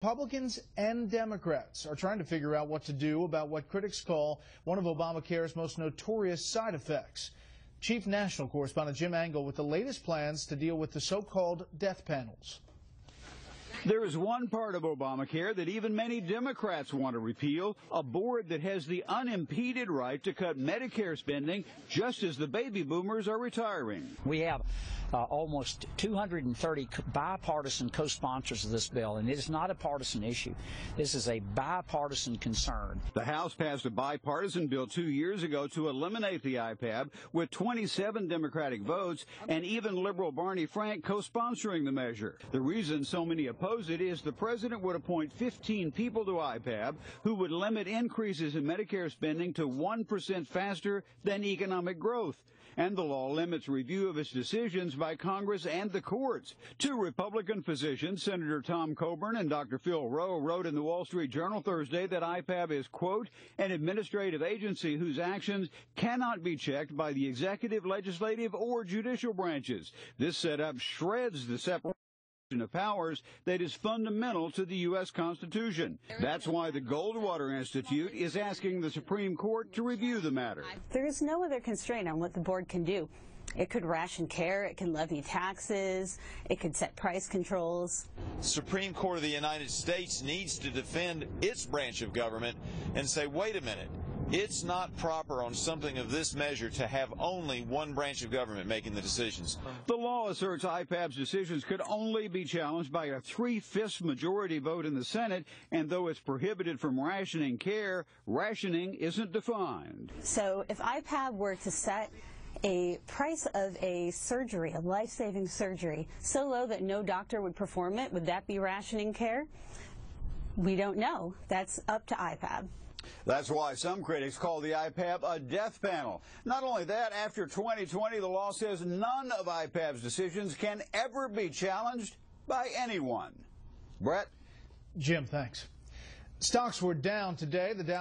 Republicans and Democrats are trying to figure out what to do about what critics call one of Obamacare's most notorious side effects. Chief National Correspondent Jim Angle with the latest plans to deal with the so-called death panels. There is one part of Obamacare that even many Democrats want to repeal, a board that has the unimpeded right to cut Medicare spending just as the baby boomers are retiring. We have almost 230 bipartisan co-sponsors of this bill, and it is not a partisan issue. This is a bipartisan concern. The House passed a bipartisan bill 2 years ago to eliminate the IPAB with 27 Democratic votes, and even liberal Barney Frank co-sponsoring the measure. The reason so many oppose it is the president would appoint 15 people to IPAB who would limit increases in Medicare spending to 1% faster than economic growth. And the law limits review of its decisions by Congress and the courts. Two Republican physicians, Senator Tom Coburn and Dr. Phil Rowe, wrote in the Wall Street Journal Thursday that IPAB is, quote, an administrative agency whose actions cannot be checked by the executive, legislative, or judicial branches. This setup shreds the separation of powers that is fundamental to the U.S. Constitution. That's why the Goldwater Institute is asking the Supreme Court to review the matter. There is no other constraint on what the board can do. It could ration care, it can levy taxes, it could set price controls. Supreme Court of the United States needs to defend its branch of government and say, wait a minute, it's not proper on something of this measure to have only one branch of government making the decisions. The law asserts IPAB's decisions could only be challenged by a 3/5 majority vote in the Senate, and though it's prohibited from rationing care, rationing isn't defined. So if IPAB were to set a price of a surgery, a life-saving surgery, so low that no doctor would perform it, would that be rationing care? We don't know. That's up to IPAB. That's why some critics call the IPAB a death panel. Not only that, after 2020, the law says none of IPAB's decisions can ever be challenged by anyone. Brett? Jim, thanks. Stocks were down today. The Dow